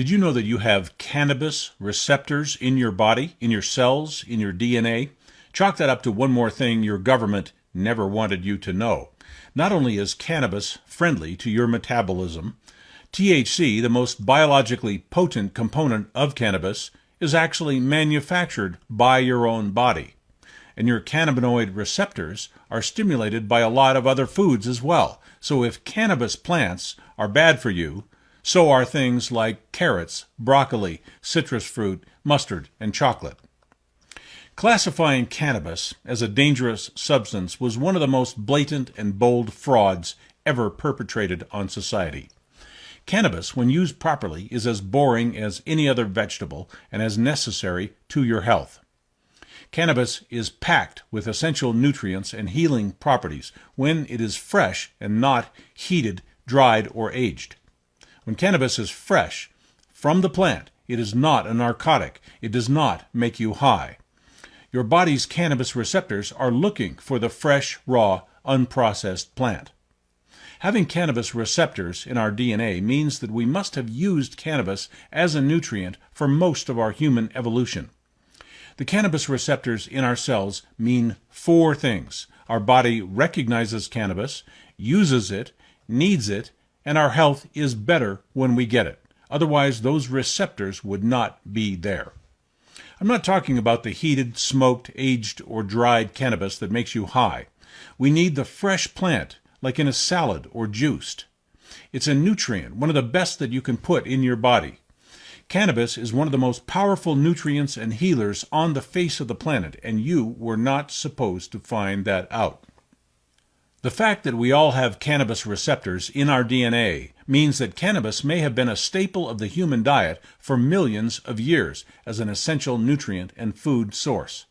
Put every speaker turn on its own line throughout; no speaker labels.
Did you know that you have cannabis receptors in your body, in your cells, in your DNA? Chalk that up to one more thing your government never wanted you to know. Not only is cannabis friendly to your metabolism, THC, the most biologically potent component of cannabis, is actually manufactured by your own body. And your cannabinoid receptors are stimulated by a lot of other foods as well. So if cannabis plants are bad for you, so are things like carrots, broccoli, citrus fruit, mustard, and chocolate. Classifying cannabis as a dangerous substance was one of the most blatant and bold frauds ever perpetrated on society. Cannabis, when used properly, is as boring as any other vegetable and as necessary to your health. Cannabis is packed with essential nutrients and healing properties when it is fresh and not heated, dried, or aged. When cannabis is fresh from the plant, it is not a narcotic. It does not make you high. Your body's cannabis receptors are looking for the fresh, raw, unprocessed plant. Having cannabis receptors in our DNA means that we must have used cannabis as a nutrient for most of our human evolution. The cannabis receptors in our cells mean four things. Our body recognizes cannabis, uses it, needs it, and our health is better when we get it. Otherwise, those receptors would not be there. I'm not talking about the heated, smoked, aged, or dried cannabis that makes you high. We need the fresh plant, like in a salad or juiced. It's a nutrient, one of the best that you can put in your body. Cannabis is one of the most powerful nutrients and healers on the face of the planet, and you were not supposed to find that out. The fact that we all have cannabis receptors in our DNA means that cannabis may have been a staple of the human diet for millions of years as an essential nutrient and food source.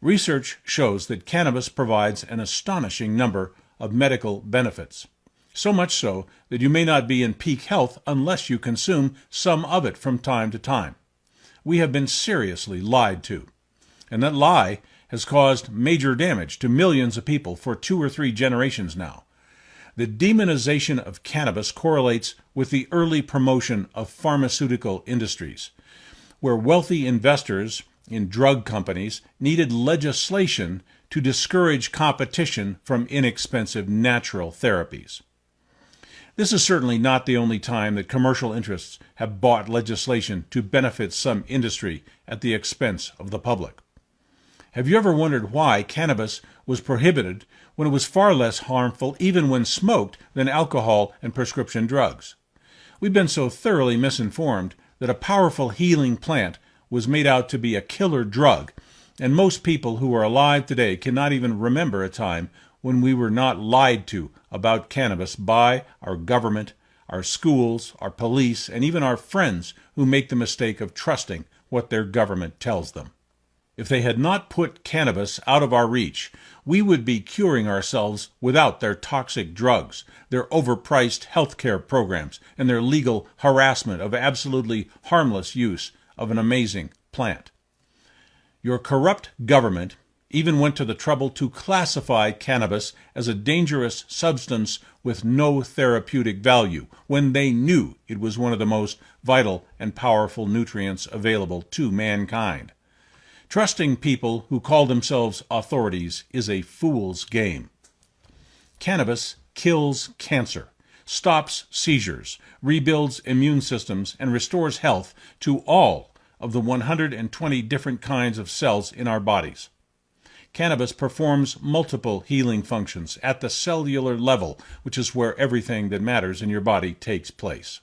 Research shows that cannabis provides an astonishing number of medical benefits. So much so that you may not be in peak health unless you consume some of it from time to time. We have been seriously lied to. And that lie has caused major damage to millions of people for 2 or 3 generations now. The demonization of cannabis correlates with the early promotion of pharmaceutical industries, where wealthy investors in drug companies needed legislation to discourage competition from inexpensive natural therapies. This is certainly not the only time that commercial interests have bought legislation to benefit some industry at the expense of the public. Have you ever wondered why cannabis was prohibited when it was far less harmful, even when smoked, than alcohol and prescription drugs? We've been so thoroughly misinformed that a powerful healing plant was made out to be a killer drug, and most people who are alive today cannot even remember a time when we were not lied to about cannabis by our government, our schools, our police, and even our friends who make the mistake of trusting what their government tells them. If they had not put cannabis out of our reach, we would be curing ourselves without their toxic drugs, their overpriced healthcare programs, and their legal harassment of absolutely harmless use of an amazing plant. Your corrupt government even went to the trouble to classify cannabis as a dangerous substance with no therapeutic value when they knew it was one of the most vital and powerful nutrients available to mankind. Trusting people who call themselves authorities is a fool's game. Cannabis kills cancer, stops seizures, rebuilds immune systems, and restores health to all of the 120 different kinds of cells in our bodies. Cannabis performs multiple healing functions at the cellular level, which is where everything that matters in your body takes place.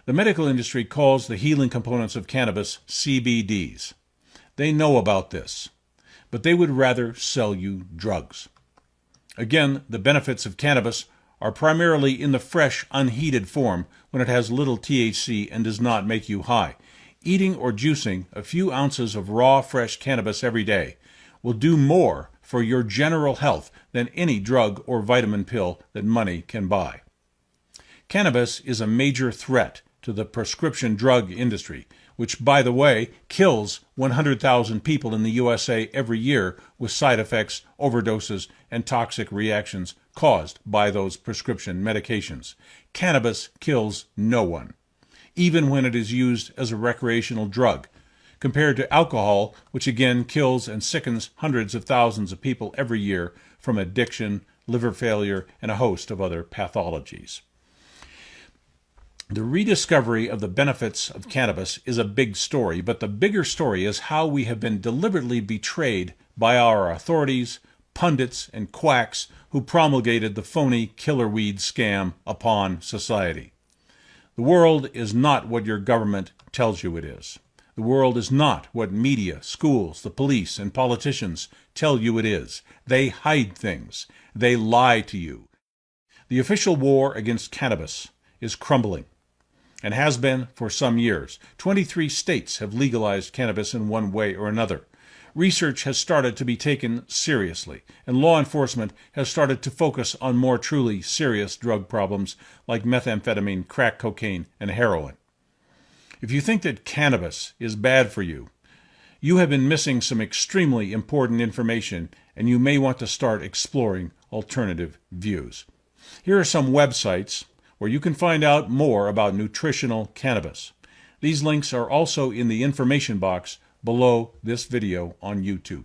The medical industry calls the healing components of cannabis CBDs. They know about this, but they would rather sell you drugs. Again, the benefits of cannabis are primarily in the fresh, unheated form when it has little THC and does not make you high. Eating or juicing a few ounces of raw, fresh cannabis every day will do more for your general health than any drug or vitamin pill that money can buy. Cannabis is a major threat to the prescription drug industry, which, by the way, kills 100,000 people in the USA every year with side effects, overdoses, and toxic reactions caused by those prescription medications. Cannabis kills no one. even when it is used as a recreational drug, compared to alcohol, which again kills and sickens hundreds of thousands of people every year from addiction, liver failure, and a host of other pathologies. The rediscovery of the benefits of cannabis is a big story, but the bigger story is how we have been deliberately betrayed by our authorities, pundits, and quacks who promulgated the phony killer weed scam upon society. The world is not what your government tells you it is. The world is not what media, schools, the police, and politicians tell you it is. They hide things. They lie to you. The official war against cannabis is crumbling, and has been for some years. 23 states have legalized cannabis in one way or another. Research has started to be taken seriously, and law enforcement has started to focus on more truly serious drug problems like methamphetamine, crack cocaine, and heroin. If you think that cannabis is bad for you, you have been missing some extremely important information, and you may want to start exploring alternative views. Here are some websites where you can find out more about nutritional cannabis. These links are also in the information box below this video on YouTube.